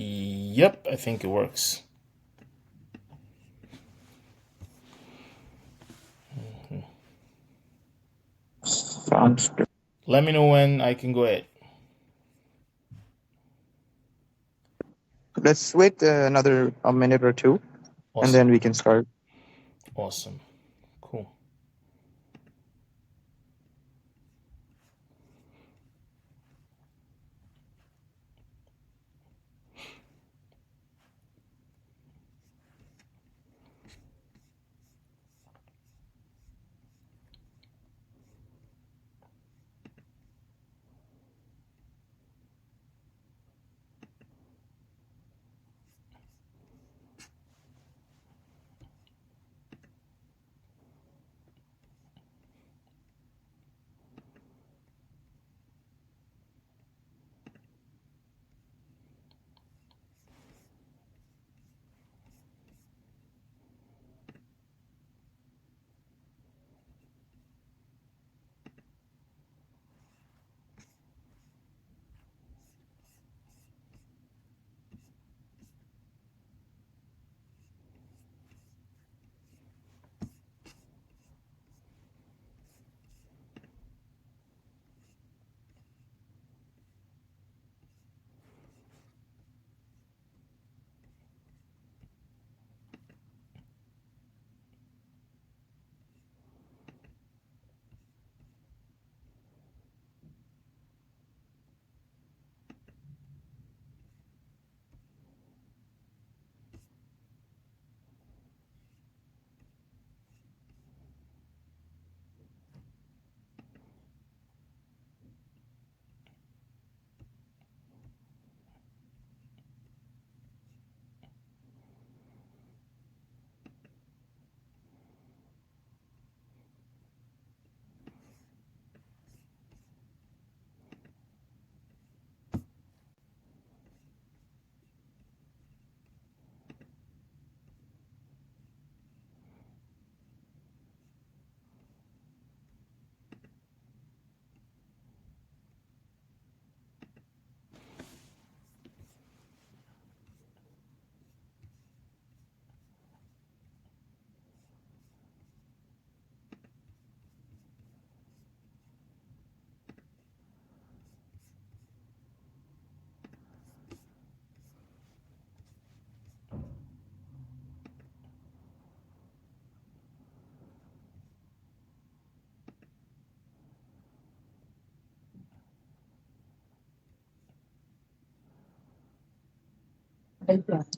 Yep, I think it works. Sounds good. Let me know when I can go ahead. Let's wait another a minute or two, and Awesome. then we can start. Awesome. Cool.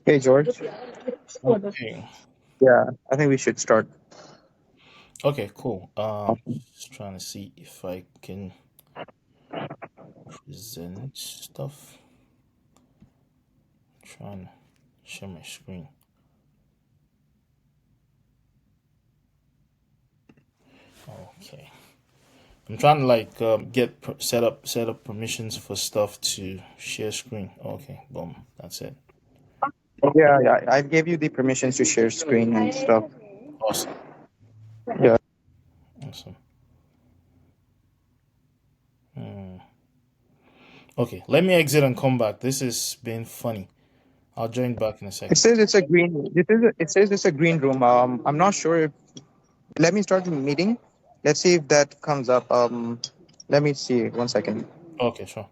Hey, George. Okay. Yeah, I think we should start. Okay, cool. Just trying to see if I can present stuff. Trying to share my screen. Okay. I'm trying to like get set up permissions for stuff to share screen. Okay, boom. That's it. Yeah, yeah. I gave you the permissions to share screen and stuff. Awesome. Yeah. Awesome. Hmm. Okay, let me exit and come back. This has been funny. I'll join back in a It second. says it's a green. It says it's a green room. I'm not sure if. Let me start the meeting. Let's see if that comes up. Let me see. 1 second. Okay, sure.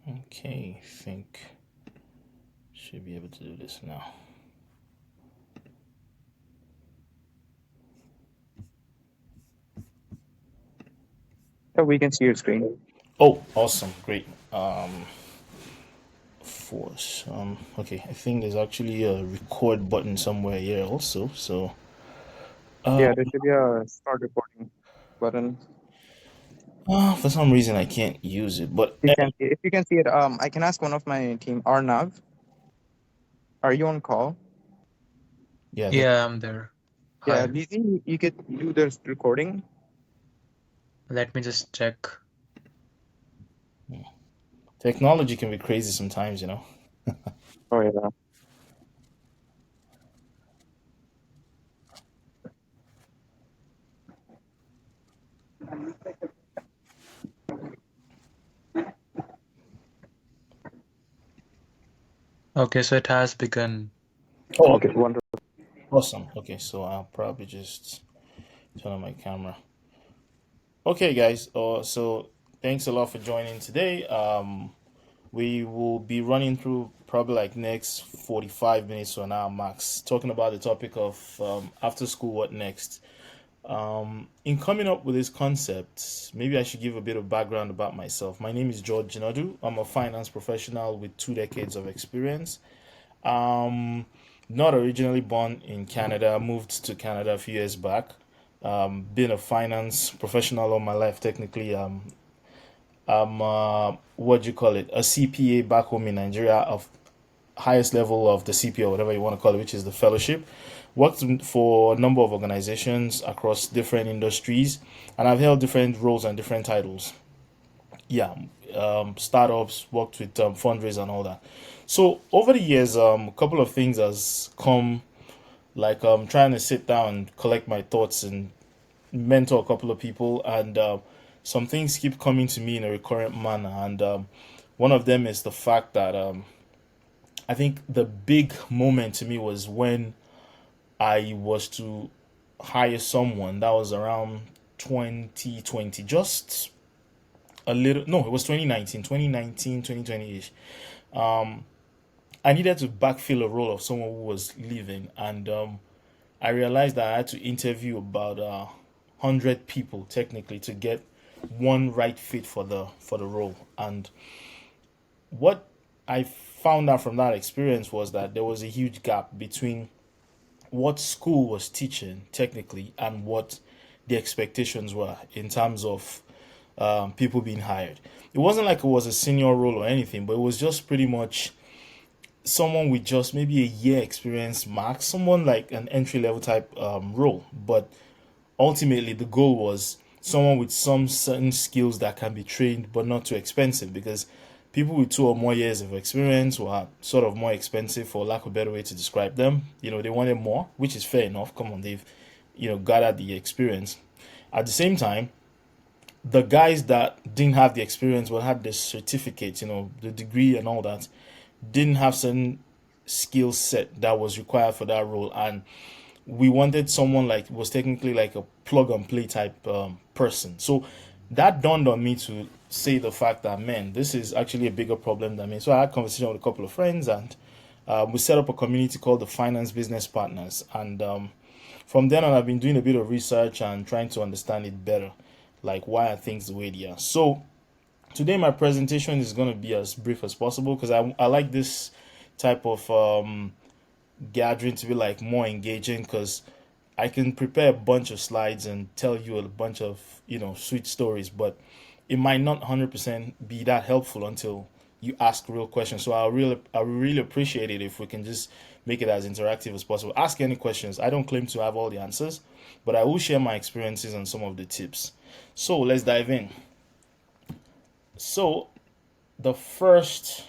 Okay, I think should be able to do this now. So we can see your screen. Oh, awesome, great. Force. Okay, I think there's actually a record button somewhere here also. So, uh, Yeah, there should be a start recording button. for some reason I can't use it, but You can see, if you can see it, I can ask one of my team, Arnav, are you on call? yeah, Yeah, I'm there. Yeah, Hi. do you think you could do this recording? Let me just check. technology can be crazy sometimes, you know. Oh yeah. Okay, so it has begun. Oh, Okay, okay, wonderful. awesome. Okay, so I'll probably just turn on my camera. Okay, guys. So thanks a lot for joining today. We will be running through probably like next 45 minutes to an hour max, talking about the topic of after school, what next. In coming up with this concept, maybe I should give a bit of background about myself. My name is George Jinadu. I'm a finance professional with 2 decades of experience. Um, Not originally born in Canada, moved to Canada a few years back. Been a finance professional all my life. Technically, I'm what do you call it? A CPA back home in Nigeria of highest level of the CPA, or whatever you want to call it, which is the fellowship. Worked for a number of organizations across different industries, and I've held different roles and different titles. Yeah, startups, worked with fundraise and all that. So over the years, a couple of things has come, like trying to sit down and collect my thoughts and mentor a couple of people, and some things keep coming to me in a recurrent manner. And one of them is the fact that I think the big moment to me was when I was to hire someone. That was around 2020, just a little, no, it was 2019, 2019, 2020-ish. I needed to backfill a role of someone who was leaving, and I realized that I had to interview about 100 people technically to get one right fit for the role. And what I found out from that experience was that there was a huge gap between what school was teaching technically and what the expectations were in terms of people being hired. It wasn't like it was a senior role or anything, but it was just pretty much someone with just maybe a year experience max, someone like an entry level type role. But ultimately, the goal was someone with some certain skills that can be trained but not too expensive, because people with 2 or more years of experience were sort of more expensive, for lack of a better way to describe them. They wanted more, which is fair enough. Come on, they've gathered the experience. At the same time, the guys that didn't have the experience but had the certificate, the degree and all that, didn't have certain skill set that was required for that role. And we wanted someone like was technically like a plug and play type person. So that dawned on me to say the fact that, man, this is actually a bigger problem than me. So I had a conversation with a couple of friends, and we set up a community called the Finance Business Partners. And from then on, I've been doing a bit of research and trying to understand it better, like why are things the way they are. So today my presentation is going to be as brief as possible, because I like this type of gathering to be like more engaging, because I can prepare a bunch of slides and tell you a bunch of sweet stories, but it might not 100% be that helpful until you ask real questions. So I really appreciate it if we can just make it as interactive as possible. Ask any questions. I don't claim to have all the answers, but I will share my experiences and some of the tips. So let's dive in. So the first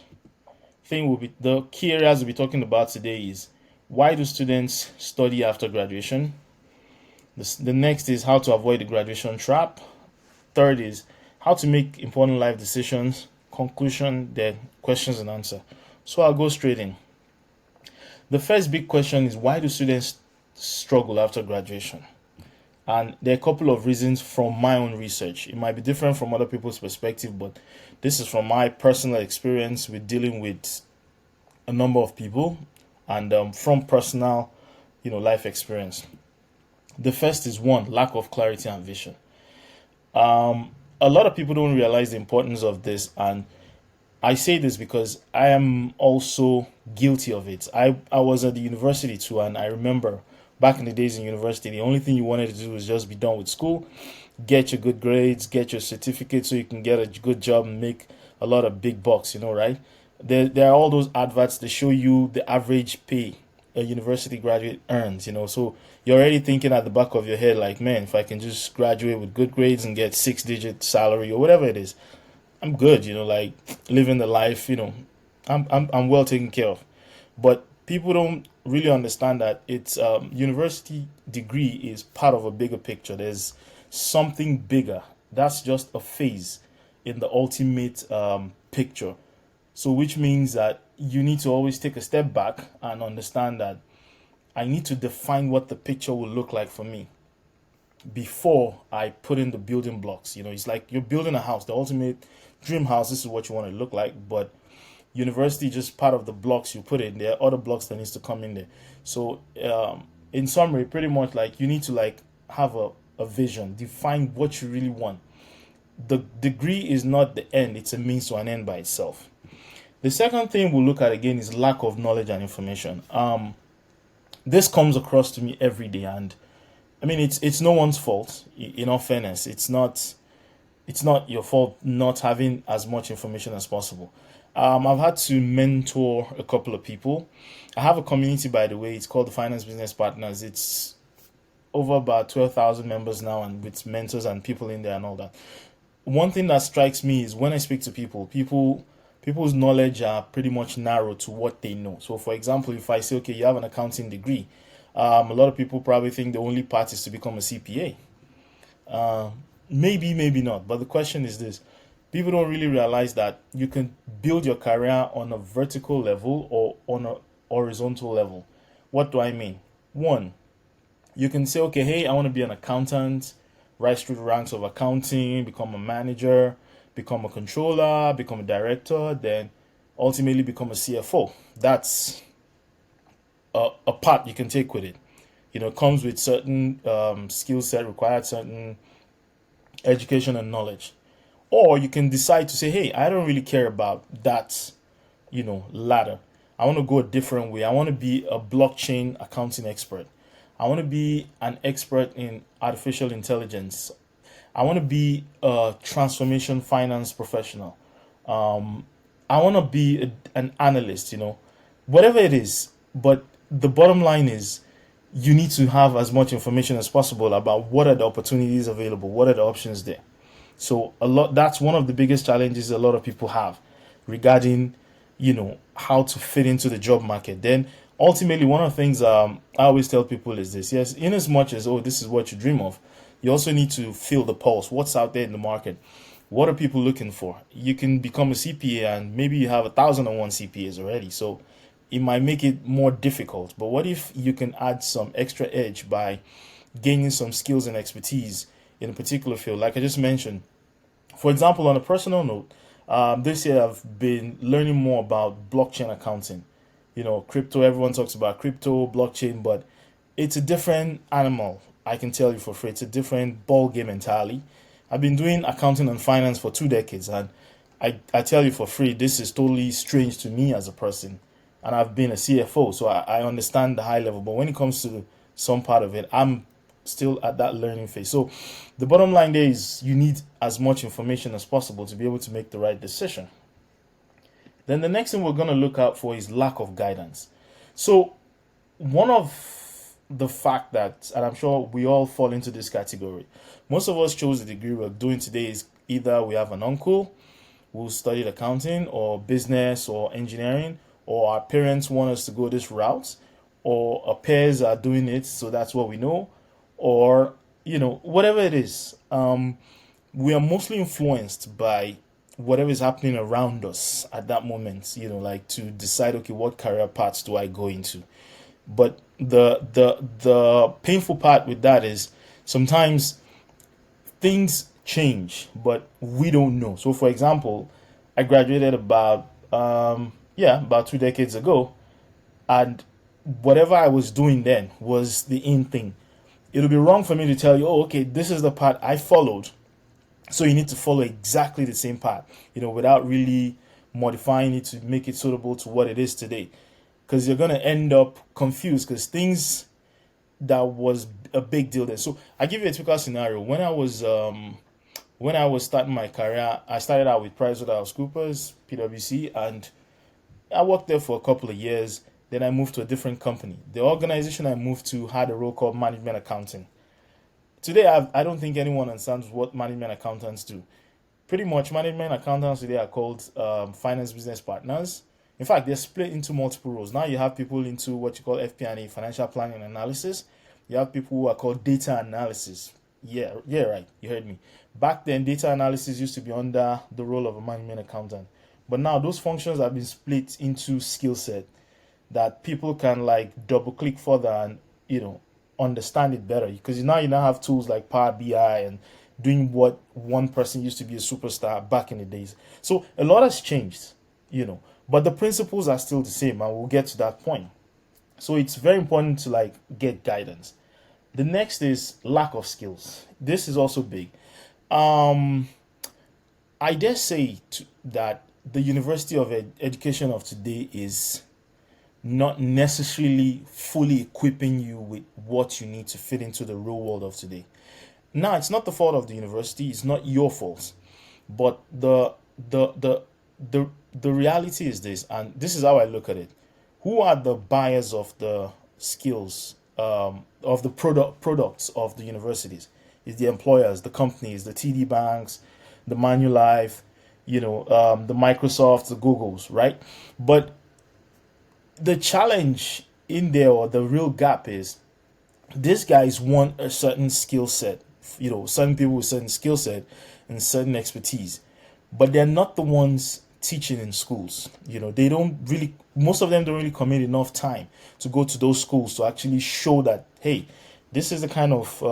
thing will be the key areas we'll be talking about today is why do students study after graduation? The next is how to avoid the graduation trap. Third is how to make important life decisions. Conclusion, then questions and answer. So I'll go straight in. The first big question is, why do students struggle after graduation? And there are a couple of reasons from my own research. It might be different from other people's perspective, but this is from my personal experience with dealing with a number of people, and from personal, life experience. The first is, one, lack of clarity and vision. a lot of people don't realize the importance of this, and I say this because I am also guilty of it. I was at the university too, and I remember back in the days in university, the only thing you wanted to do was just be done with school, get your good grades, get your certificate so you can get a good job and make a lot of big bucks, right? There are all those adverts that show you the average pay a university graduate earns, so you're already thinking at the back of your head, like, man, if I can just graduate with good grades and get 6 digit salary or whatever it is, I'm good, like living the life, I'm well taken care of. But people don't really understand that it's university degree is part of a bigger picture. There's something bigger. That's just a phase in the ultimate picture. So, which means that you need to always take a step back and understand that I need to define what the picture will look like for me before I put in the building blocks. It's like you're building a house, the ultimate dream house. This is what you want to look like, but university is just part of the blocks you put in. There are other blocks that needs to come in there. So, in summary, pretty much like you need to like have a vision, define what you really want. The degree is not the end; it's a means to an end by itself. The second thing we'll look at again is lack of knowledge and information. This comes across to me every day, and I mean it's no one's fault. In all fairness, it's not your fault not having as much information as possible. I've had to mentor a couple of people. I have a community, by the way. It's called the Finance Business Partners. It's over about 12,000 members now, and with mentors and people in there and all that. One thing that strikes me is when I speak to people's knowledge are pretty much narrow to what they know. So, for example, if I say, okay, you have an accounting degree, a lot of people probably think the only path is to become a CPA. Maybe, maybe not. But the question is this: people don't really realize that you can build your career on a vertical level or on a horizontal level. What do I mean? One, you can say, okay, hey, I want to be an accountant, rise through the ranks of accounting, become a manager, become a controller, become a director, then ultimately become a CFO. That's a path you can take with it. It comes with certain skill set required, certain education and knowledge. Or you can decide to say, hey, I don't really care about that, ladder. I want to go a different way. I want to be a blockchain accounting expert. I want to be an expert in artificial intelligence. I want to be a transformation finance professional. I want to be an analyst, whatever it is. But the bottom line is you need to have as much information as possible about what are the opportunities available, what are the options there. So that's one of the biggest challenges a lot of people have regarding, how to fit into the job market. Then ultimately one of the things I always tell people is this: yes, in as much as this is what you dream of, you also need to feel the pulse. What's out there in the market? What are people looking for? You can become a CPA and maybe you have 1,001 CPAs already. So it might make it more difficult. But what if you can add some extra edge by gaining some skills and expertise in a particular field? Like I just mentioned, for example, on a personal note, this year I've been learning more about blockchain accounting. Crypto, everyone talks about crypto, blockchain, but it's a different animal. I can tell you for free, it's a different ball game entirely. I've been doing accounting and finance for 2 decades, and I tell you for free, this is totally strange to me as a person. And I've been a CFO, so I understand the high level. But when it comes to some part of it, I'm still at that learning phase. So the bottom line there is you need as much information as possible to be able to make the right decision. Then the next thing we're going to look out for is lack of guidance. So one of the fact that, and I'm sure we all fall into this category, most of us chose the degree we're doing today is either we have an uncle who studied accounting or business or engineering, or our parents want us to go this route, or our peers are doing it, so that's what we know, or whatever it is. We are mostly influenced by whatever is happening around us at that moment, like to decide, okay, what career paths do I go into? But the painful part with that is sometimes things change, but we don't know. So, for example, I graduated about 2 decades ago, and whatever I was doing then was the in thing. It would be wrong for me to tell you, oh, okay, this is the path I followed, So you need to follow exactly the same path, without really modifying it to make it suitable to what it is today. Because you're gonna end up confused because things that was a big deal then. So I give you a typical scenario. When I was starting my career, I started out with PricewaterhouseCoopers, PwC, and I worked there for a couple of years. Then I moved to a different company. The organization I moved to had a role called management accounting. Today, I don't think anyone understands what management accountants do. Pretty much, management accountants today are called finance business partners. In fact, they're split into multiple roles. Now you have people into what you call FP&A, financial planning and analysis. You have people who are called data analysis. Yeah, yeah, right. You heard me. Back then, data analysis used to be under the role of a management accountant. But now those functions have been split into skill set that people can like double click further and understand it better because now you now have tools like Power BI and doing what one person used to be a superstar back in the days. So a lot has changed, but the principles are still the same, and we'll get to that point. So it's very important to like get guidance. The next is lack of skills. This is also big. Um, I dare say that the University of Education of today is not necessarily fully equipping you with what you need to fit into the real world of today. Now, it's not the fault of the university, it's not your fault. But the reality is this, and this is how I look at it. Who are the buyers of the skills, of the products of the universities? Is the employers, the companies, the TD banks, the Manulife, the Microsofts, the Googles, right? But the challenge in there, or the real gap, is these guys want a certain skill set, certain people with certain skill set and certain expertise, but they're not the ones teaching in schools. They don't really, most of them don't really commit enough time to go to those schools to actually show that, hey, this is the kind of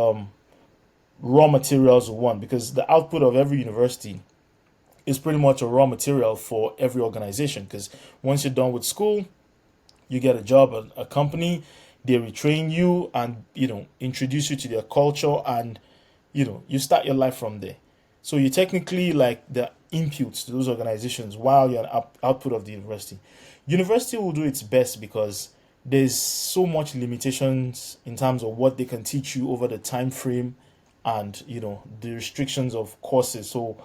raw materials we want, because the output of every university is pretty much a raw material for every organization. Because once you're done with school, you get a job at a company, they retrain you and introduce you to their culture, and you start your life from there. So you technically like the inputs to those organizations while you're an output of the university. University will do its best because there's so much limitations in terms of what they can teach you over the time frame, and the restrictions of courses. So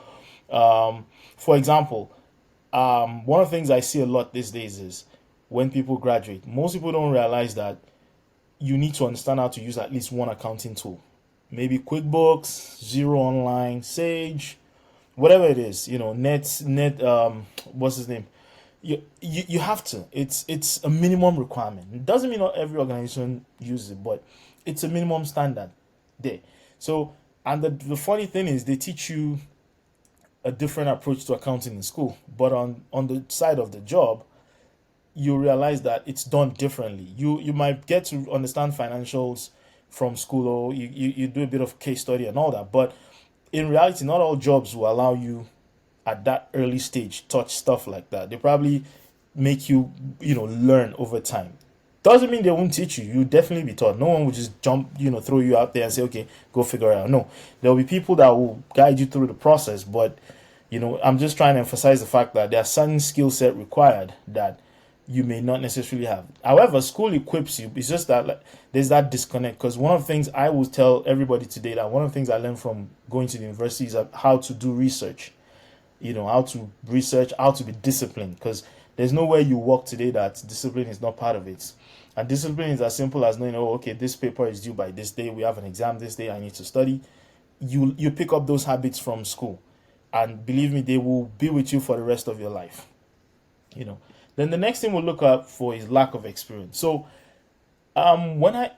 for example, one of the things I see a lot these days is when people graduate, most people don't realize that you need to understand how to use at least one accounting tool. Maybe QuickBooks, Zero Online, Sage, whatever it is, what's his name? You have to. It's a minimum requirement. It doesn't mean not every organization uses it, but it's a minimum standard there. So, and the funny thing is they teach you a different approach to accounting in school, but on the side of the job, you realize that it's done differently. You might get to understand financials from school, or you do a bit of case study and all that, but in reality, not all jobs will allow you at that early stage touch stuff like that. They probably make you learn over time. Doesn't mean they won't teach you. You definitely be taught. No one will just jump, throw you out there and say, okay, go figure it out. No, there will be people that will guide you through the process. But I'm just trying to emphasize the fact that there are certain skill set required that you may not necessarily have. However, school equips you. It's just that like, there's that disconnect. Because one of the things I will tell everybody today, that one of the things I learned from going to the university is how to do research. How to research, how to be disciplined. Because there's nowhere you work today that discipline is not part of it. And discipline is as simple as knowing, oh, okay, this paper is due by this day. We have an exam this day. I need to study. You pick up those habits from school, and believe me, they will be with you for the rest of your life. You know. Then the next thing we'll look up for is lack of experience. So, when I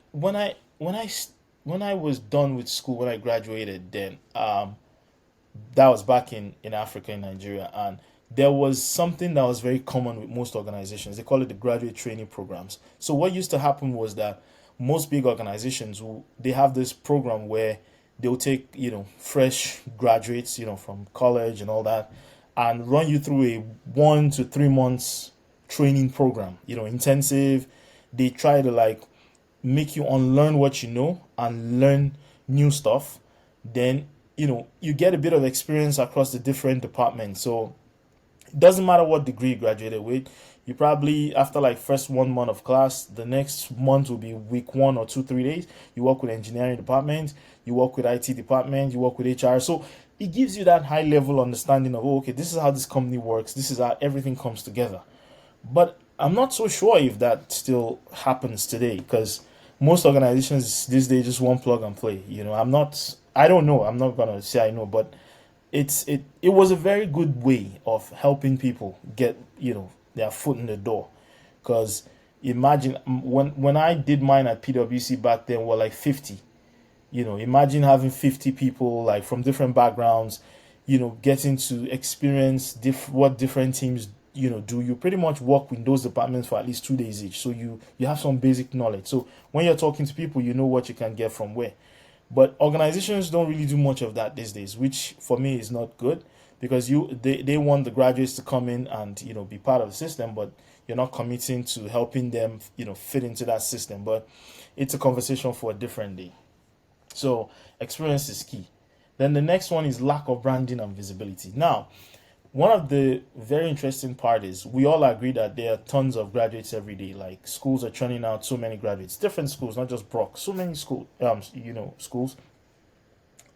was done with school, when I graduated, then that was back in Africa, in Nigeria, and there was something that was very common with most organizations. They call it the graduate training programs. So what used to happen was that most big organizations they have this program where they'll take fresh graduates from college and all that, and run you through a 1 to 3 months training program. Intensive. They try to like make you unlearn what you know and learn new stuff. Then you get a bit of experience across the different departments. So it doesn't matter what degree you graduated with. You probably, after like first 1 month of class, the next month will be week 1 or 2 3 days. You work with engineering department, you work with IT department, you work with HR. So it gives you that high level understanding of, oh, okay, this is how this company works, this is how everything comes together. But I'm not so sure if that still happens today, because most organizations these days just want plug and play. I don't know. I'm not gonna say I know, but it was a very good way of helping people get their foot in the door. Because imagine when I did mine at PwC back then, we're like 50. Imagine having 50 people like from different backgrounds, getting to experience what different teams do. You pretty much work in those departments for at least 2 days each, so you have some basic knowledge. So when you're talking to people, you know what you can get from where. But organizations don't really do much of that these days, which for me is not good, because they want the graduates to come in and be part of the system, but you're not committing to helping them fit into that system. But it's a conversation for a different day. So experience is key. Then the next one is lack of branding and visibility. Now, one of the very interesting part is we all agree that there are tons of graduates every day. Like schools are churning out so many graduates, different schools, not just Brock, so many schools.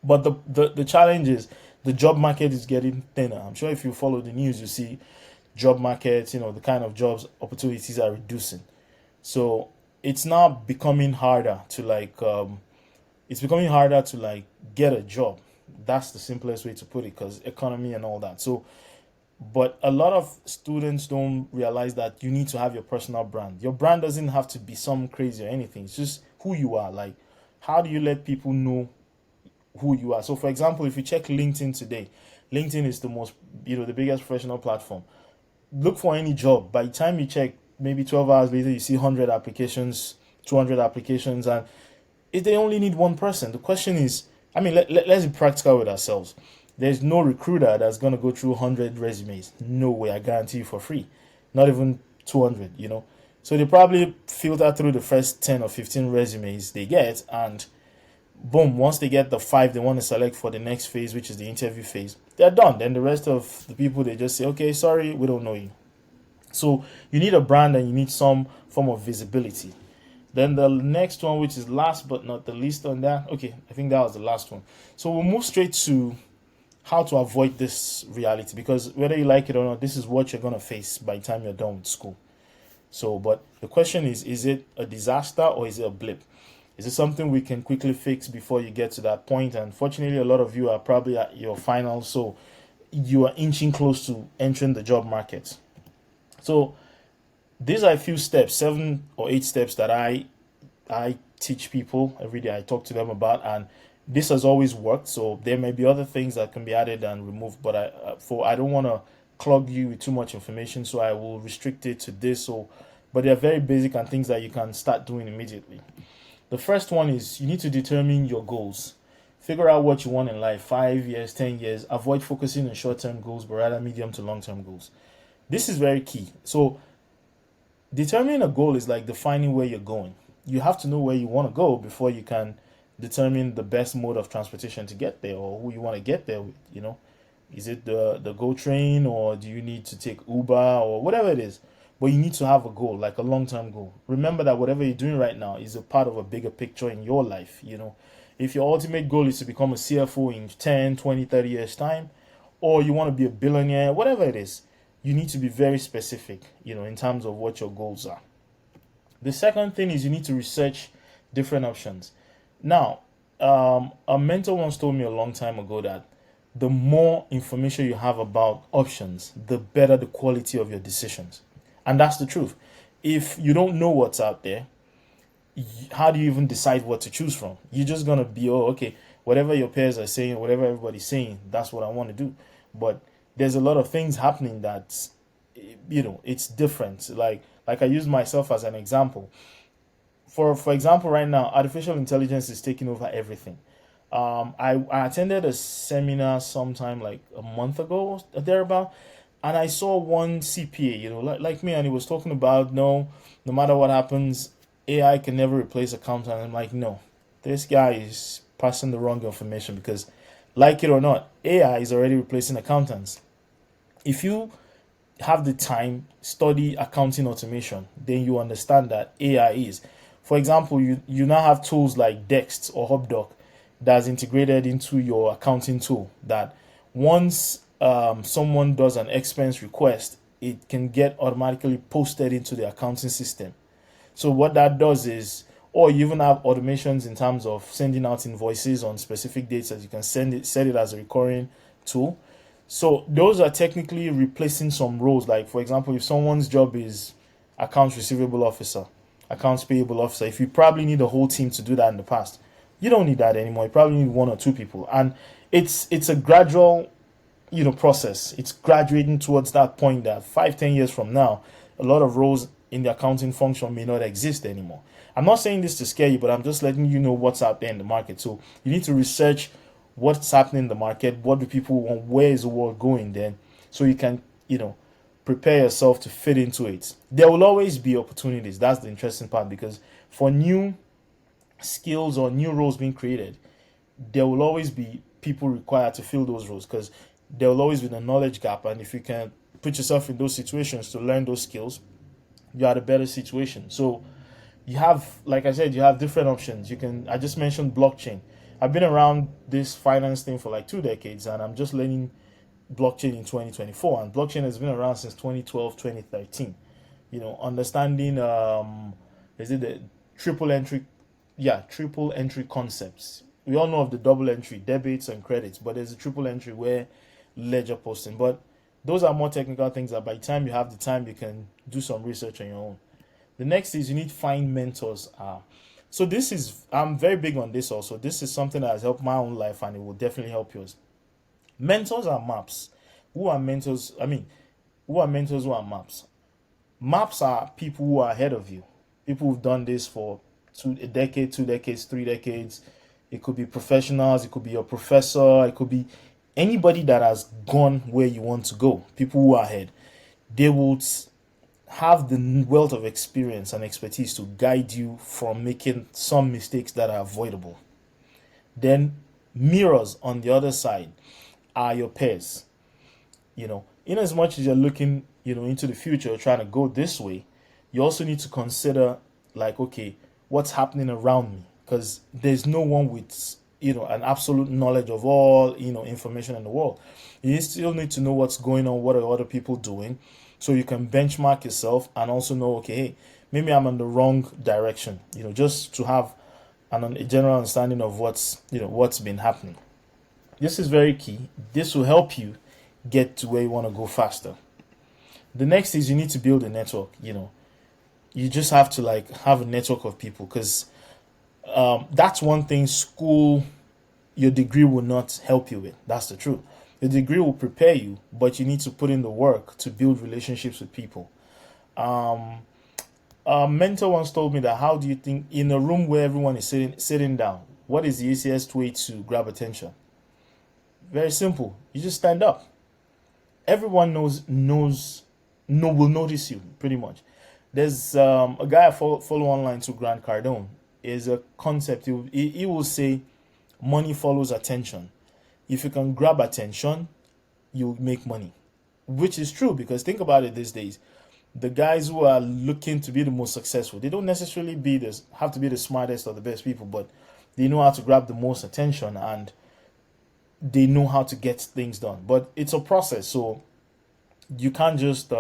But the challenge is the job market is getting thinner. I'm sure if you follow the news, you see job markets, the kind of jobs opportunities are reducing. So it's now becoming harder to get a job. That's the simplest way to put it, because economy and all that. So, but a lot of students don't realize that you need to have your personal brand. Your brand doesn't have to be some crazy or anything. It's just who you are. Like, how do you let people know who you are? So, for example, if you check LinkedIn today, LinkedIn is the biggest professional platform. Look for any job. By the time you check, maybe 12 hours later, you see 100 applications, 200 applications, and if they only need one person, the question is, I mean, let's be practical with ourselves. There's no recruiter that's going to go through 100 resumes. No way, I guarantee you, for free. Not even 200. So they probably filter through the first 10 or 15 resumes they get, and boom, once they get the five they want to select for the next phase, which is the interview phase, they're done. Then the rest of the people, they just say, okay, sorry, we don't know you. So you need a brand and you need some form of visibility. Then the next one, which is last but not the least on that, okay, I think that was the last one. So we'll move straight to how to avoid this reality, because whether you like it or not, this is what you're going to face by the time you're done with school. So, but the question is it a disaster or is it a blip? Is it something we can quickly fix before you get to that point? And fortunately, a lot of you are probably at your final, so you are inching close to entering the job market. So these are a few steps, 7 or 8 steps that I teach people every day. I talk to them about, and this has always worked. So there may be other things that can be added and removed, but I don't want to clog you with too much information, so I will restrict it to this. So, but they are very basic and things that you can start doing immediately. The first one is you need to determine your goals. Figure out what you want in life, 5 years, 10 years. Avoid focusing on short-term goals, but rather medium to long-term goals. This is very key. So determining a goal is like defining where you're going. You have to know where you want to go before you can determine the best mode of transportation to get there, or who you want to get there with. Is it the GO train, or do you need to take Uber, or whatever it is? But you need to have a goal, like a long-term goal. Remember that whatever you're doing right now is a part of a bigger picture in your life. If your ultimate goal is to become a CFO in 10, 20, 30 years time, or you want to be a billionaire, whatever it is, you need to be very specific, in terms of what your goals are. The second thing is you need to research different options. Now, a mentor once told me a long time ago that the more information you have about options, the better the quality of your decisions. And that's the truth. If you don't know what's out there, how do you even decide what to choose from? You're just going to be, oh, okay, whatever your peers are saying, whatever everybody's saying, that's what I want to do. But there's a lot of things happening that, it's different. Like I use myself as an example. For example, right now, artificial intelligence is taking over everything. I attended a seminar sometime like a month ago or thereabout, and I saw one CPA, like me, and he was talking about no matter what happens, AI can never replace accountant. And I'm like, no, this guy is passing the wrong information, because Like it or not, AI is already replacing accountants. If you have the time, study accounting automation, then you understand that AI is. For example, you now have tools like Dext or HubDoc that's integrated into your accounting tool that once someone does an expense request, it can get automatically posted into the accounting system. So what that does is, or you even have automations in terms of sending out invoices on specific dates that you can send it, set it as a recurring tool. So those are technically replacing some roles. Like for example, if someone's job is accounts receivable officer, accounts payable officer, if you probably need a whole team to do that in the past, you don't need that anymore. You probably need one or two people, and it's a gradual process. It's graduating towards that point that 5-10 years from now, a lot of roles in the accounting function may not exist anymore. I'm not saying this to scare you, but I'm just letting you know what's out there in the market. So you need to research what's happening in the market, what do people want, where is the world going then, so you can prepare yourself to fit into it. There will always be opportunities. That's the interesting part, because for new skills or new roles being created, there will always be people required to fill those roles, because there will always be the knowledge gap. And if you can put yourself in those situations to learn those skills, you're at a better situation. So you have, like I said, you have different options. I just mentioned blockchain. I've been around this finance thing for like 2 decades, and I'm just learning blockchain in 2024. And blockchain has been around since 2012, 2013. Understanding, is it the triple entry? Yeah, triple entry concepts. We all know of the double entry, debits and credits, but there's a triple entry where ledger posting. But those are more technical things that by the time you have the time, you can do some research on your own. The next is you need to find mentors. So this is, I'm very big on this also. This is something that has helped my own life, and it will definitely help yours. Mentors are maps. Who are mentors? I mean, who are mentors? Who are maps? Maps are people who are ahead of you. People who've done this for a decade, 2 decades, 3 decades. It could be professionals. It could be your professor. It could be anybody that has gone where you want to go. People who are ahead. They would have the wealth of experience and expertise to guide you from making some mistakes that are avoidable. Then mirrors on the other side are your peers. In as much as you're looking, into the future, trying to go this way, you also need to consider, like, okay, what's happening around me? Because there's no one with, an absolute knowledge of all, information in the world. You still need to know what's going on, what are other people doing, so you can benchmark yourself and also know, okay, hey, maybe I'm in the wrong direction, just to have a general understanding of what's been happening. This is very key. This will help you get to where you want to go faster. The next is you need to build a network. You just have to like have a network of people, because that's one thing school, your degree will not help you with. That's the truth. The degree will prepare you, but you need to put in the work to build relationships with people. A mentor once told me that, how do you think in a room where everyone is sitting down, what is the easiest way to grab attention? Very simple. You just stand up. Everyone knows no will notice you pretty much. There's a guy I follow online to Grant Cardone. Is a concept. He will say money follows attention. If you can grab attention, you make money, which is true, because think about it these days. The guys who are looking to be the most successful, they don't necessarily have to be the smartest or the best people, but they know how to grab the most attention, and they know how to get things done. But it's a process, so you can't just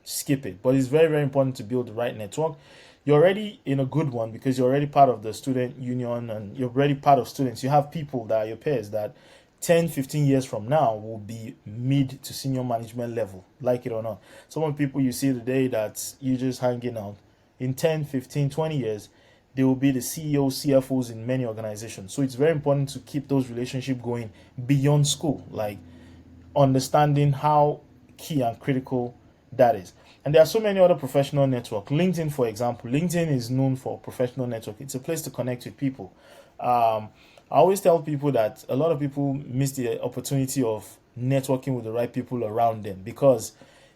skip it. But it's very, very important to build the right network. You're already in a good one because you're already part of the student union, and you're already part of students. You have people that are your peers that 10, 15 years from now will be mid to senior management level, like it or not. Some of the people you see today that you just hanging out, in 10, 15, 20 years, they will be the CEOs, CFOs in many organizations. So it's very important to keep those relationships going beyond school, like understanding how key and critical that is. And there are so many other professional networks. LinkedIn, for example, LinkedIn is known for professional network. It's a place to connect with people. I always tell people that a lot of people miss the opportunity of networking with the right people around them because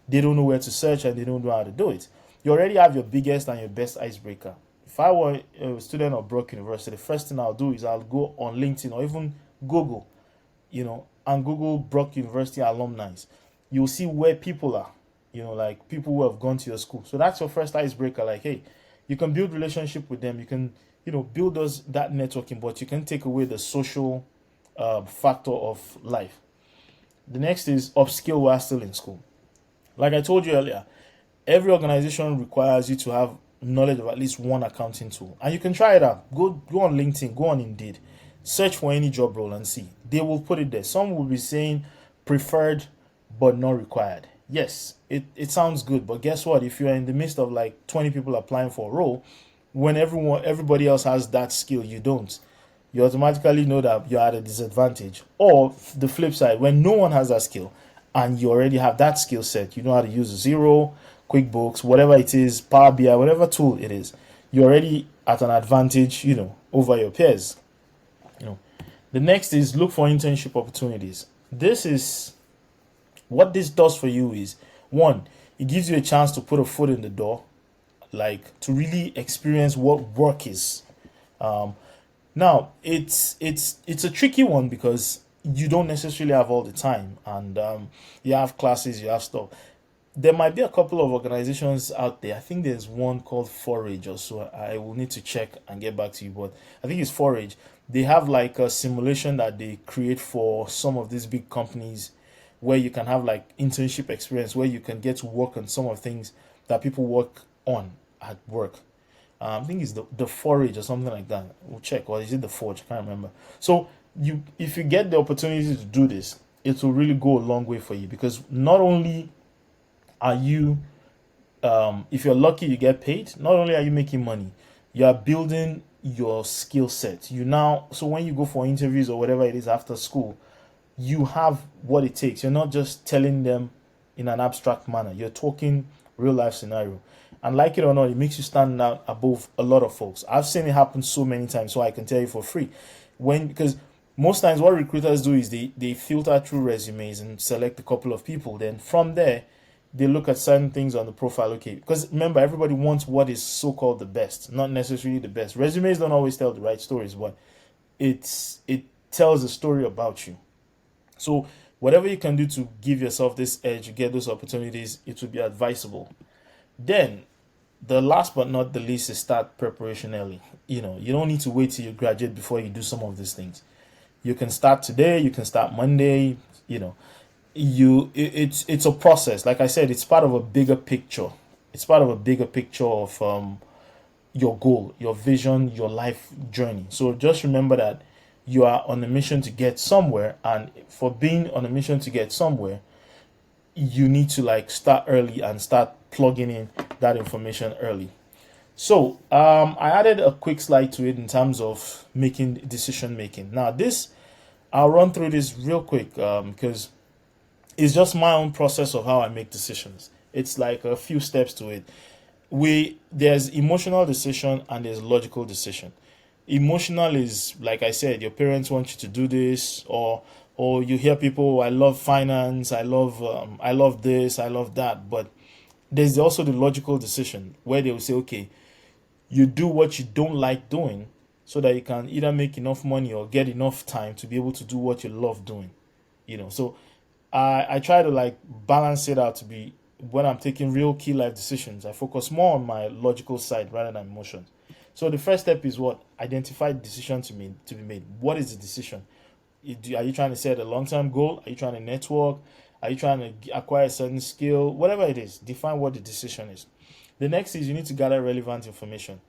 they don't know where to search and they don't know how to do it. You already have your biggest and your best icebreaker. If I were a student of Brock University, the first thing I'll do is I'll go on LinkedIn or even Google, and Google Brock University alumni, you'll see where people are, like people who have gone to your school. So that's your first icebreaker. Like, hey, you can build relationship with them. You can, build that networking, but you can take away the social factor of life. The next is upskill while still in school. Like I told you earlier, every organization requires you to have knowledge of at least one accounting tool, and you can try it out. Go on LinkedIn, go on Indeed, search for any job role and see. They will put it there. Some will be saying preferred but not required. Yes, it sounds good, but guess what? If you're in the midst of like 20 people applying for a role, when everybody else has that skill, you don't, you automatically know that you're at a disadvantage. Or the flip side, when no one has that skill and you already have that skill set, you know how to use Zero, QuickBooks, whatever it is, Power BI, whatever tool it is, you're already at an advantage, over your peers. You know. The next is look for internship opportunities. This is what this does for you is, one, it gives you a chance to put a foot in the door, like to really experience what work is. Now it's a tricky one because you don't necessarily have all the time, and you have classes, you have stuff. There might be a couple of organizations out there. I think there's one called Forage or so. I will need to check and get back to you, but I think it's Forage. They have like a simulation that they create for some of these big companies where you can have like internship experience, where you can get to work on some of the things that people work on at work. I think it's the Forage or something like that. We'll check. Or is it the Forge? I can't remember. So if you get the opportunity to do this, it will really go a long way for you, because not only are you, if you're lucky, you get paid. Not only are you making money, you are building your skill set. So when you go for interviews or whatever it is after school, you have what it takes. You're not just telling them in an abstract manner. You're talking real life scenario. And like it or not, it makes you stand out above a lot of folks. I've seen it happen so many times, so I can tell you for free. Because most times what recruiters do is they filter through resumes and select a couple of people. Then from there, they look at certain things on the profile. Okay, because remember, everybody wants what is so-called the best, not necessarily the best. Resumes don't always tell the right stories, but it tells a story about you. So whatever you can do to give yourself this edge, get those opportunities, it would be advisable. Then the last but not the least is start preparation early. You don't need to wait till you graduate before you do some of these things. You can start today, you can start Monday. It's a process. Like I said, it's part of a bigger picture. It's part of a bigger picture of your goal, your vision, your life journey. So just remember that you are on a mission to get somewhere, and for being on a mission to get somewhere, you need to like start early and start plugging in that information early. So I added a quick slide to it in terms of making decision making. Now this, I'll run through this real quick because it's just my own process of how I make decisions. It's like a few steps to it. There's emotional decision and there's logical decision. Emotional is, like I said, your parents want you to do this, or you hear people, I love finance, I love this, I love that. But there's also the logical decision where they will say, okay, you do what you don't like doing so that you can either make enough money or get enough time to be able to do what you love doing. So I try to like balance it out to be, when I'm taking real key life decisions, I focus more on my logical side rather than emotions. So the first step is what? Identify the decision to be made. What is the decision? Are you trying to set a long-term goal? Are you trying to network? Are you trying to acquire a certain skill? Whatever it is, define what the decision is. The next is you need to gather relevant information.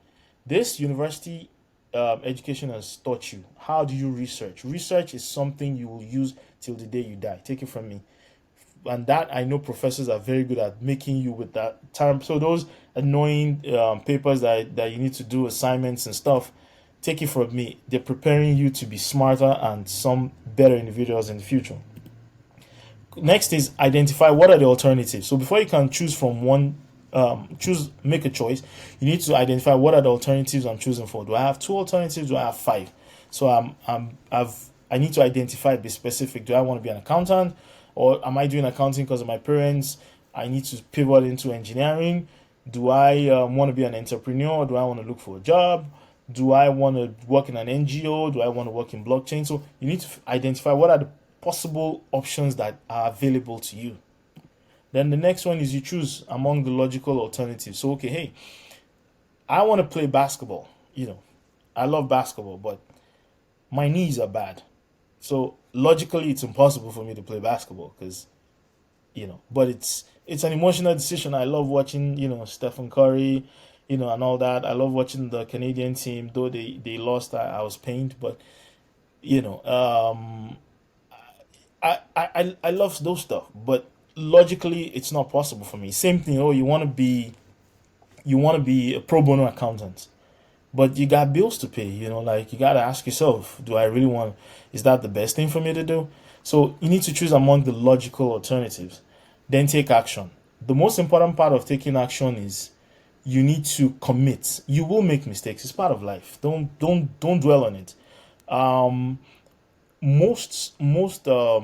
This university education has taught you. How do you research? Research is something you will use till the day you die. Take it from me. And that, I know professors are very good at making you with that term. So those annoying papers that you need to do, assignments and stuff, take it from me. They're preparing you to be smarter and some better individuals in the future. Next is identify what are the alternatives. So before you can choose from one, make a choice, you need to identify what are the alternatives I'm choosing for. Do I have two alternatives? Do I have five? So I need to identify, be specific. Do I want to be an accountant, or am I doing accounting because of my parents? I need to pivot into engineering. Do I want to be an entrepreneur? Do I want to look for a job? Do I want to work in an NGO? Do I want to work in blockchain? So you need to identify what are the possible options that are available to you. Then the next one is you choose among the logical alternatives. So, okay, hey, I want to play basketball. I love basketball, but my knees are bad. So logically, it's impossible for me to play basketball because but it's an emotional decision. I love watching Stephen Curry, and all that. I love watching the Canadian team, though they lost. I was pained, but you know, I love those stuff, but logically, it's not possible for me. Same thing. Oh, you want to be a pro bono accountant, but you got bills to pay. Like you got to ask yourself, do I really want? Is that the best thing for me to do? So you need to choose among the logical alternatives, then take action. The most important part of taking action is you need to commit. You will make mistakes. It's part of life. Don't dwell on it. Most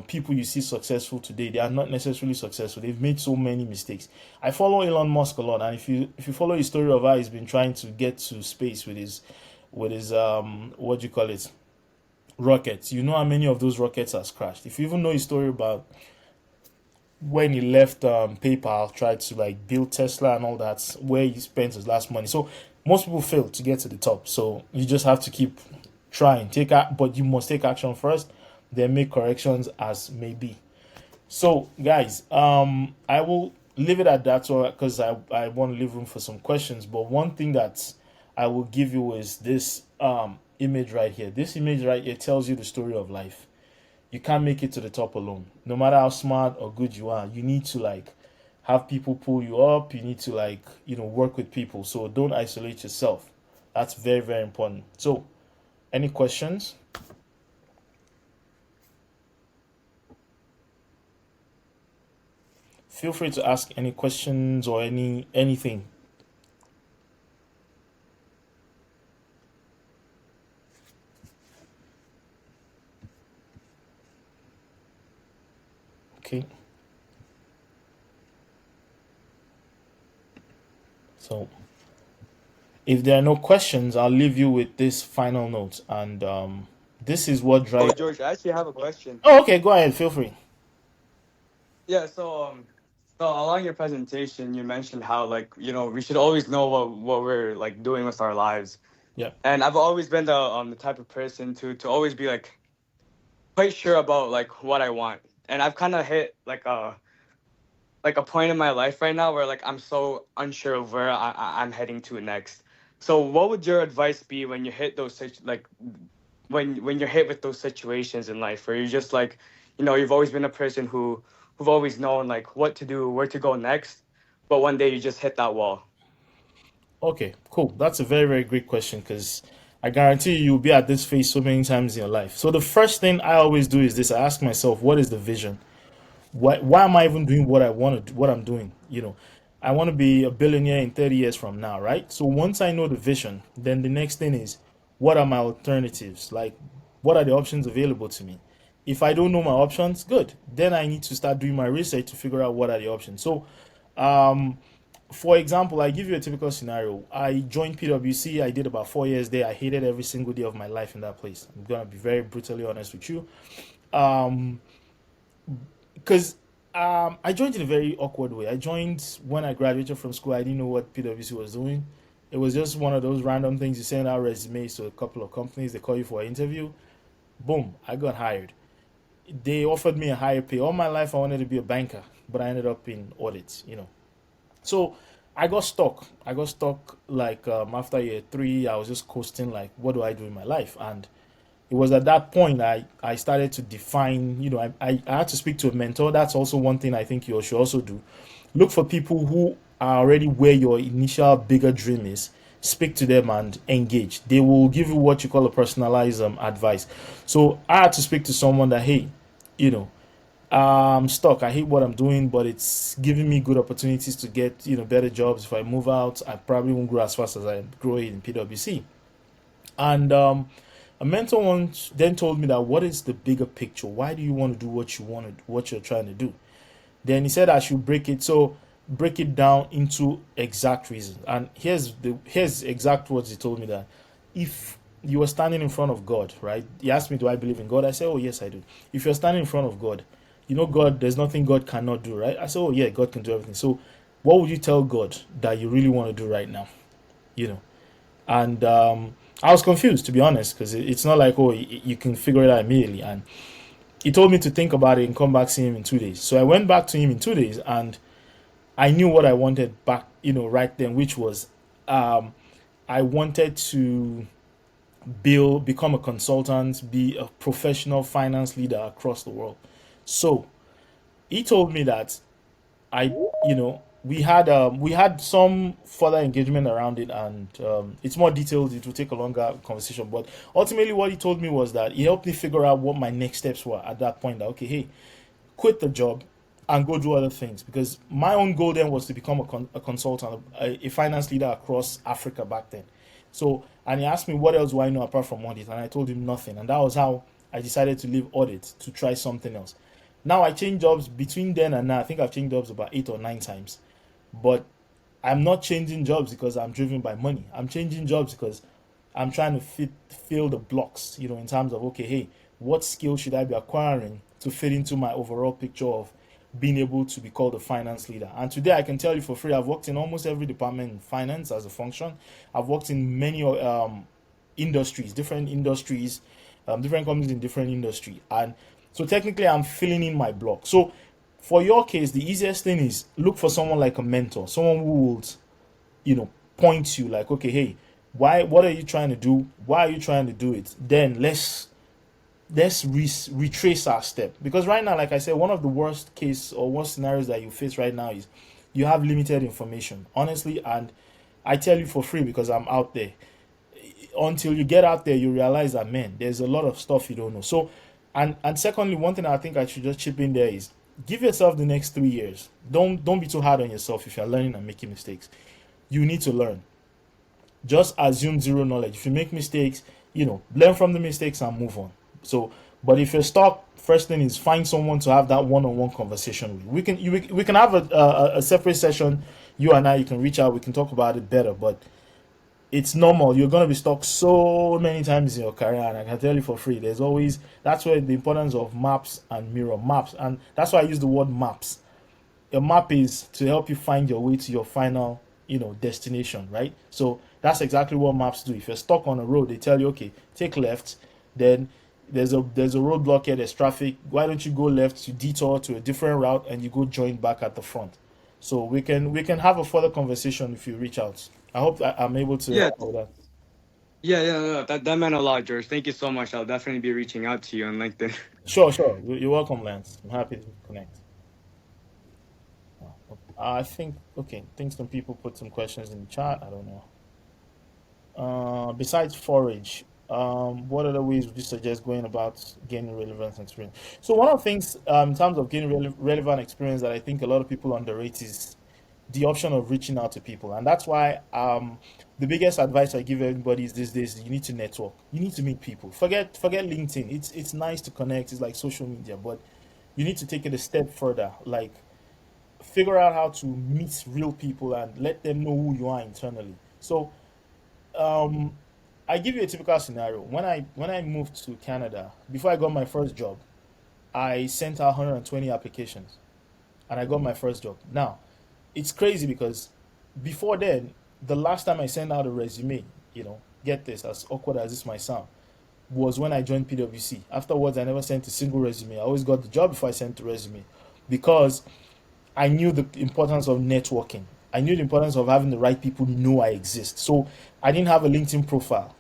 people you see successful today, they are not necessarily successful. They've made so many mistakes. I follow Elon Musk a lot, and if you follow his story of how he's been trying to get to space with his what do you call it, rockets, you know how many of those rockets has crashed. If you even know his story about when he left PayPal, tried to like build Tesla and all that, where he spent his last money. So most people fail to get to the top. So you just have to keep trying. But you must take action first, then make corrections as may be. So guys, I will leave it at that, so because I want to leave room for some questions. But one thing that I will give you is this image right here. This image right here tells you the story of life. You can't make it to the top alone. No matter how smart or good you are, you need to like have people pull you up. You need to like work with people. So don't isolate yourself. That's very very important. So any questions? Feel free to ask any questions or anything. Okay. So if there are no questions, I'll leave you with this final note, and this is what Oh, drives. George, I actually have a question. Oh, okay. Go ahead. Feel free. Yeah, so along your presentation, you mentioned how like we should always know what we're like doing with our lives, Yeah. and I've always been the type of person to always be like quite sure about like what I want, and I've kind of hit like a point in my life right now where like I'm so unsure of where I'm heading to next. So what would your advice be when you hit those like when you're hit with those situations in life where you're just like, you've always been a person who've always known like what to do, where to go next, but one day you just hit that wall. Okay. Cool. That's a very very great question because I guarantee you'll be at this phase so many times in your life. So the first thing I always do is this: I ask myself, what is the vision? Why am I even doing what I want to do, what I'm doing? I want to be a billionaire in 30 years from now, right? So once I know the vision, then the next thing is, what are my alternatives? Like, what are the options available to me? If I don't know my options, good. Then I need to start doing my research to figure out what are the options. So, for example, I give you a typical scenario. I joined PwC. I did about 4 years there. I hated every single day of my life in that place. I'm gonna be very brutally honest with you. Because I joined in a very awkward way. I joined when I graduated from school. I didn't know what PwC was doing. It was just one of those random things. You send out resumes to a couple of companies. They call you for an interview. Boom, I got hired. They offered me a higher pay. All my life, I wanted to be a banker, but I ended up in audits. So I got stuck. I got stuck like after year three. I was just coasting. Like, what do I do in my life? And it was at that point I started to define, I had to speak to a mentor. That's also one thing I think you should also do. Look for people who are already where your initial bigger dream is. Speak to them and engage. They will give you what you call a personalized advice. So I had to speak to someone that, hey, you know, I'm stuck. I hate what I'm doing, but it's giving me good opportunities to get, better jobs. If I move out, I probably won't grow as fast as I grow in PwC. And a mentor once then told me that what is the bigger picture? Why do you want to do what you want to, what you're trying to do? Then he said I should break it. So break it down into exact reasons. And here's exact words he told me that if you were standing in front of God, right? He asked me, do I believe in God? I said, oh, yes, I do. If you're standing in front of God, you know, God, there's nothing God cannot do, right? I said, oh, yeah, God can do everything. So, what would you tell God that you really want to do right now? You know, and I was confused, to be honest, because it's not like, oh, you can figure it out immediately. And he told me to think about it and come back see him in 2 days. So, I went back to him in 2 days, and I knew what I wanted back, right then, which was um, I wanted to become a consultant, be a professional finance leader across the world. So he told me that I, we had some further engagement around it, and it's more detailed. It will take a longer conversation, but ultimately, what he told me was that he helped me figure out what my next steps were at that point. That okay, hey, quit the job and go do other things, because my own goal then was to become a consultant, a finance leader across Africa back then. So, and he asked me what else do I know apart from audit, and I told him nothing, and that was how I decided to leave audit to try something else. Now I changed jobs between then and now. I think I've changed jobs about 8 or 9 times, but I'm not changing jobs because I'm driven by money. I'm changing jobs because I'm trying to fill the blocks, in terms of okay, hey, what skills should I be acquiring to fit into my overall picture of being able to be called a finance leader. And today I can tell you for free, I've worked in almost every department in finance as a function. I've worked in many industries, different companies in different industry. And so technically I'm filling in my block. So for your case, the easiest thing is look for someone like a mentor, someone who will, point you like, okay, hey, what are you trying to do? Why are you trying to do it? Then let's retrace our step, because right now, like I said, one of the worst case or worst scenarios that you face right now is you have limited information, honestly. And I tell you for free because I'm out there. Until you get out there, you realize that, man, there's a lot of stuff you don't know. So, and secondly, one thing I think I should just chip in there is give yourself the next 3 years. Don't be too hard on yourself. If you're learning and making mistakes, you need to learn. Just assume zero knowledge. If you make mistakes, learn from the mistakes and move on. So, but if you're stuck, first thing is find someone to have that one-on-one conversation with. We can have a separate session. You and I, you can reach out. We can talk about it better. But it's normal. You're gonna be stuck so many times in your career, and I can tell you for free. There's always That's where the importance of maps and mirror maps, and that's why I use the word maps. A map is to help you find your way to your final destination, right? So that's exactly what maps do. If you're stuck on a road, they tell you, okay, take left, then there's a roadblock here, there's traffic, why don't you go left, you detour to a different route, and you go join back at the front. So we can have a further conversation if you reach out. I hope I'm able to Yeah, help with that. yeah. No, that meant a lot, George. Thank you so much. I'll definitely be reaching out to you on LinkedIn. Sure. You're welcome, Lance. I'm happy to connect. I think, okay, I think some people put some questions in the chat. I don't know. Besides forage, what other ways would you suggest going about gaining relevance and experience? So one of the things, in terms of gaining relevant experience, that I think a lot of people underrate is the option of reaching out to people, and that's why the biggest advice I give everybody is these days: you need to network, you need to meet people. Forget LinkedIn. It's nice to connect. It's like social media, but you need to take it a step further. Like figure out how to meet real people and let them know who you are internally. So um, I give you a typical scenario. When I moved to Canada, before I got my first job, I sent out 120 applications and I got my first job. Now, it's crazy because before then, the last time I sent out a resume, get this, as awkward as this might sound, was when I joined PwC. Afterwards, I never sent a single resume. I always got the job before I sent the resume, because I knew the importance of networking. I knew the importance of having the right people know I exist. So I didn't have a LinkedIn profile.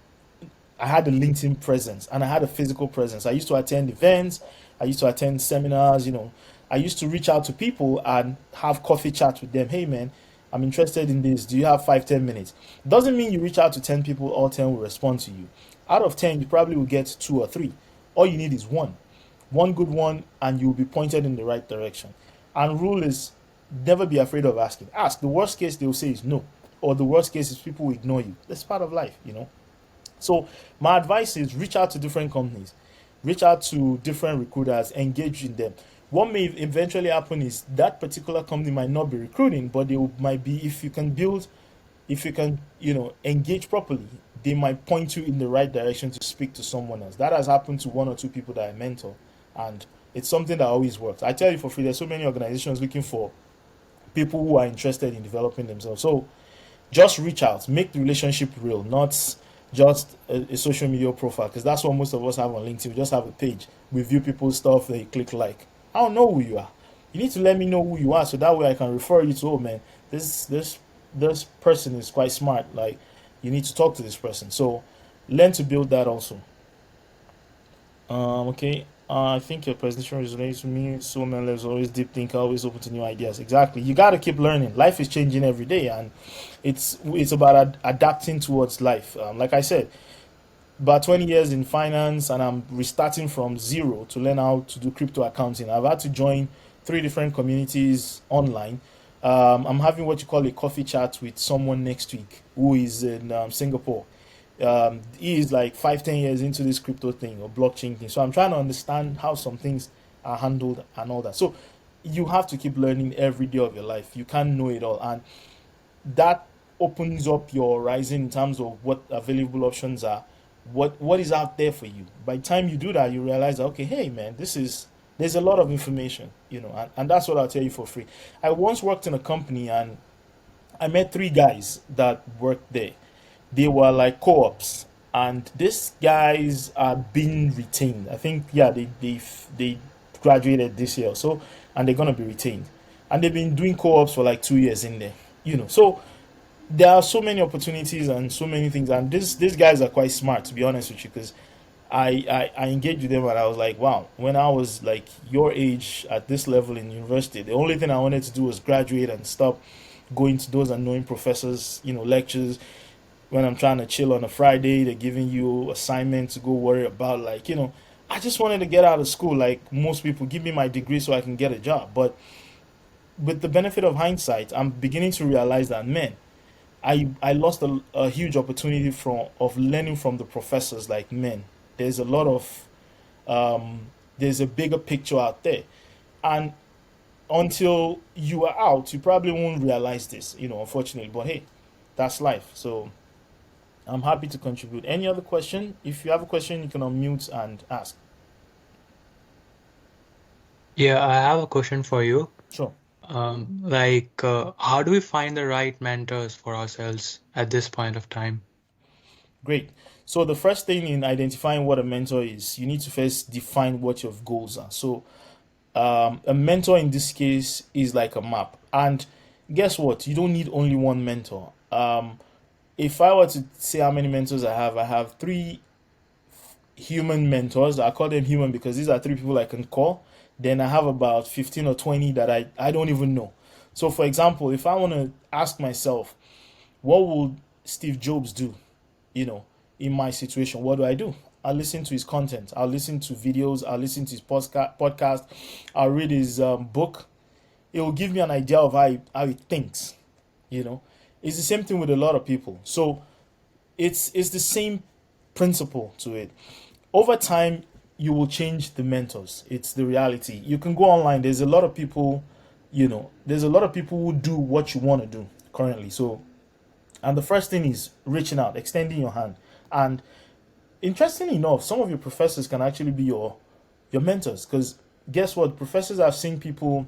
I had a LinkedIn presence and I had a physical presence. I used to attend events, I used to attend seminars, I used to reach out to people and have coffee chats with them. Hey man, I'm interested in this. Do you have 5, 10 minutes? Doesn't mean you reach out to 10 people, all 10 will respond to you. Out of 10, you probably will get two or three. All you need is one good one, and you'll be pointed in the right direction. And rule is never be afraid of asking. Ask. The worst case they'll say is no, or the worst case is people will ignore you. That's part of life. So my advice is reach out to different companies, reach out to different recruiters, engage in them. What may eventually happen is that particular company might not be recruiting, but they might be, if you can engage properly, they might point you in the right direction to speak to someone else. That has happened to one or two people that I mentor, and it's something that always works. I tell you for free, there's so many organizations looking for people who are interested in developing themselves. So just reach out, make the relationship real, not just a social media profile, because that's what most of us have on LinkedIn. We just have a page, we view people's stuff, they click like. I don't know who you are. You need to let me know who you are, so that way I can refer you to, oh man, this person is quite smart. Like, you need to talk to this person. So learn to build that also. Okay. I think your presentation resonates with me. So man, there's always deep thinker, always open to new ideas. Exactly. You got to keep learning. Life is changing every day, and it's about adapting towards life. Like I said, about 20 years in finance, and I'm restarting from zero to learn how to do crypto accounting. I've had to join three different communities online. I'm having what you call a coffee chat with someone next week who is in Singapore. He is like 5, 10 years into this crypto thing or blockchain thing. So I'm trying to understand how some things are handled and all that. So you have to keep learning every day of your life. You can't know it all. And that opens up your horizon in terms of what available options are, what is out there for you. By the time you do that, you realize that, okay, hey man, there's a lot of information, and that's what I'll tell you for free. I once worked in a company, and I met three guys that worked there. They were like co-ops, and these guys are being retained. I think, yeah, they graduated this year or so, and they're gonna be retained. And they've been doing co-ops for like 2 years in there. So there are so many opportunities and so many things, and these guys are quite smart, to be honest with you, because I engaged with them, and I was like, wow, when I was like your age at this level in university, the only thing I wanted to do was graduate and stop going to those annoying professors, lectures. When I'm trying to chill on a Friday, they're giving you assignments to go worry about. Like, I just wanted to get out of school, like most people, give me my degree so I can get a job. But with the benefit of hindsight, I'm beginning to realize that, man, I lost a huge opportunity of learning from the professors. Like, man, there's a lot of there's a bigger picture out there, and until you are out, you probably won't realize this, unfortunately. But hey, that's life. So I'm happy to contribute. Any other question? If you have a question, you can unmute and ask. Yeah, I have a question for you. Sure. How do we find the right mentors for ourselves at this point of time? Great. So the first thing in identifying what a mentor is, you need to first define what your goals are. So a mentor in this case is like a map. And guess what? You don't need only one mentor. If I were to say how many mentors I have three human mentors. I call them human because these are three people I can call. Then I have about 15 or 20 that I don't even know. So, for example, if I want to ask myself, what would Steve Jobs do? In my situation, what do I do? I'll listen to his content. I'll listen to videos. I'll listen to his podcast. I'll read his book. It will give me an idea of how he thinks. It's the same thing with a lot of people. So it's the same principle to it. Over time, you will change the mentors. It's the reality. You can go online. There's a lot of people who do what you want to do currently. So, and the first thing is reaching out, extending your hand. And interestingly enough, some of your professors can actually be your mentors, because guess what? Professors have seen people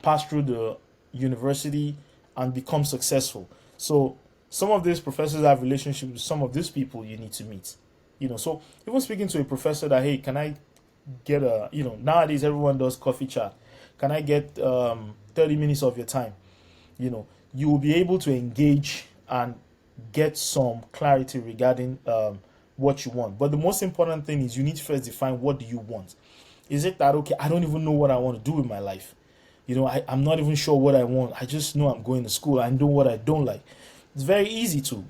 pass through the university and become successful. So some of these professors have relationships with some of these people you need to meet. So even speaking to a professor that, hey, can I get nowadays everyone does coffee chat. Can I get 30 minutes of your time? You will be able to engage and get some clarity regarding what you want. But the most important thing is you need to first define, what do you want? Is it that, okay, I don't even know what I want to do with my life? I'm not even sure what I want. I just know I'm going to school. I know what I don't like. It's very easy to,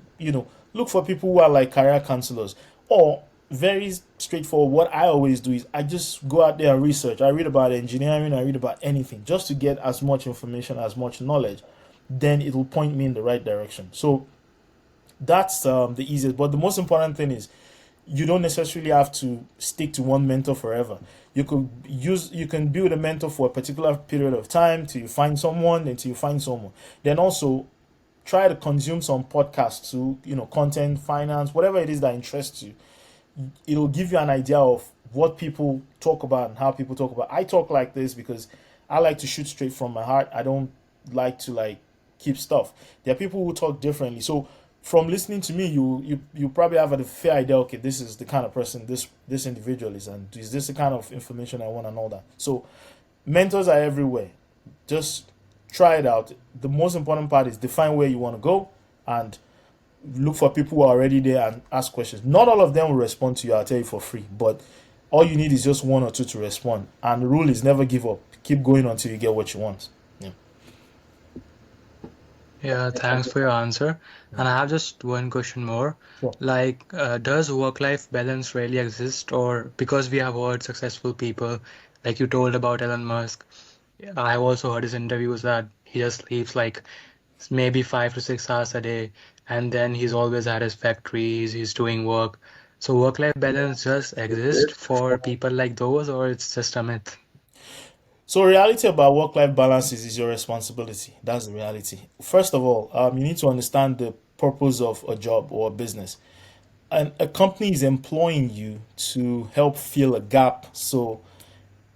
look for people who are like career counselors, or very straightforward. What I always do is I just go out there and research. I read about engineering. I read about anything, just to get as much information, as much knowledge. Then it will point me in the right direction. So that's the easiest. But the most important thing is, you don't necessarily have to stick to one mentor forever. You can build a mentor for a particular period of time till you find someone, until you find someone. Then also, try to consume some podcasts to, content, finance, whatever it is that interests you. It'll give you an idea of what people talk about and how people talk about. I talk like this because I like to shoot straight from my heart. I don't like to like keep stuff. There are people who talk differently. So from listening to me, you probably have a fair idea. Okay, this is the kind of person this individual is, and is this the kind of information I want and all that. So mentors are everywhere. Just try it out. The most important part is define where you want to go and look for people who are already there and ask questions. Not all of them will respond to you, I'll tell you for free, but all you need is just one or two to respond. And the rule is never give up. Keep going until you get what you want. Yeah. Yeah, thanks for your answer. And I have just one question more. Sure. Like, does work-life balance really exist? Or because we have heard successful people, like you told about Elon Musk, I have also heard his interviews that he just sleeps like maybe 5 to 6 hours a day, and then he's always at his factories, he's doing work. So work-life balance just exist for people like those, or it's just a myth? So reality about work-life balance is your responsibility. That's the reality. First of all, you need to understand the purpose of a job or a business. And a company is employing you to help fill a gap. So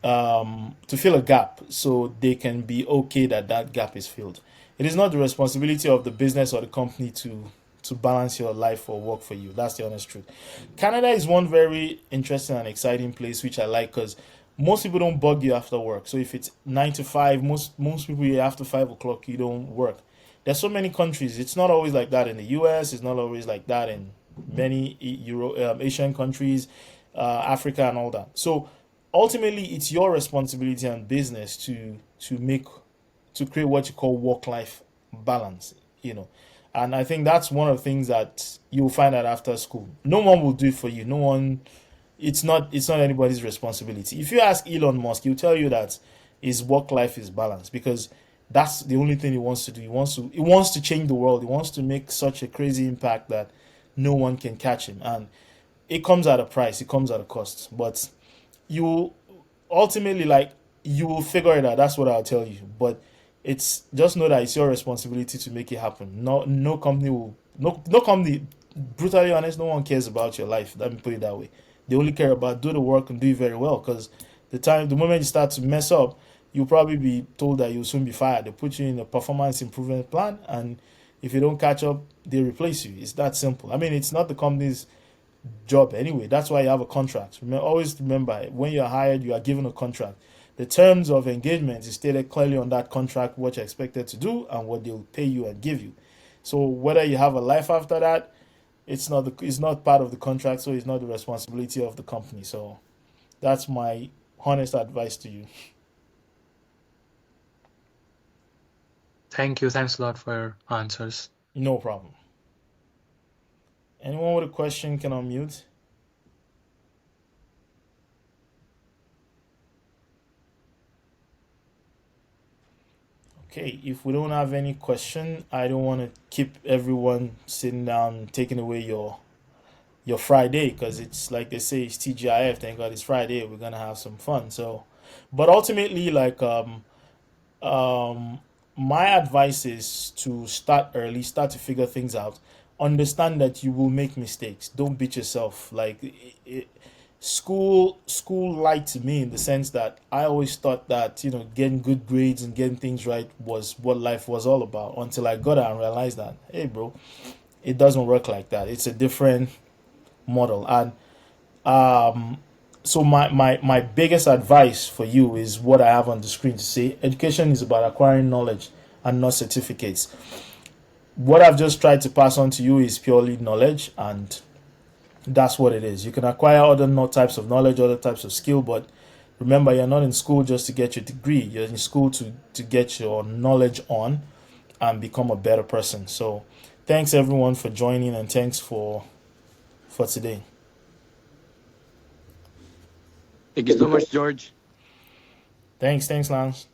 to fill a gap so they can be okay that that gap is filled. It is not the responsibility of the business or the company to balance your life or work for you. That's the honest truth. Canada is one very interesting and exciting place which I like because most people don't bug you after work. So if it's 9 to 5, most people here after 5 o'clock you don't work. There's so many countries. It's not always like that in the U.S. It's not always like that in many Asian countries, Africa, and all that. So ultimately it's your responsibility and business to make to create what you call work life balance, and I think that's one of the things that you'll find out after school. No one will do it for you. No one. It's not anybody's responsibility. If you ask Elon Musk, he'll tell you that his work life is balanced because that's the only thing he wants to do. He wants to change the world. He wants to make such a crazy impact that no one can catch him, and it comes at a price. It comes at a cost, but you ultimately like you will figure it out. That's what I'll tell you. But it's just know that it's your responsibility to make it happen. No company will no company. Brutally honest, no one cares about your life. Let me put it that way. They only care about do the work and do it very well. Because the moment you start to mess up, you'll probably be told that you'll soon be fired. They put you in a performance improvement plan, and if you don't catch up, they replace you. It's that simple. I mean, it's not the company's job anyway. That's why you have a contract. Always remember, when you're hired, you are given a contract. The terms of engagement is stated clearly on that contract what you're expected to do and what they'll pay you and give you. So whether you have a life after that, it's not part of the contract, so it's not the responsibility of the company. So that's my honest advice to you. Thank you. Thanks a lot for your answers. No problem. Anyone with a question can unmute. Okay, if we don't have any question, I don't want to keep everyone sitting down taking away your Friday because it's like they say it's TGIF. Thank God it's Friday. We're gonna have some fun. So, but ultimately, like um, my advice is to start early, start to figure things out. Understand that you will make mistakes. Don't beat yourself. Like school lied to me in the sense that I always thought that getting good grades and getting things right was what life was all about until I got out and realized that hey bro, it doesn't work like that. It's a different model. And so my biggest advice for you is what I have on the screen to say education is about acquiring knowledge and not certificates. What I've just tried to pass on to you is purely knowledge, and that's what it is. You can acquire other types of knowledge, other types of skill, but remember, you're not in school just to get your degree. You're in school to get your knowledge on and become a better person. So, thanks everyone for joining, and thanks for today. Thank you so much, George. Thanks, Lance.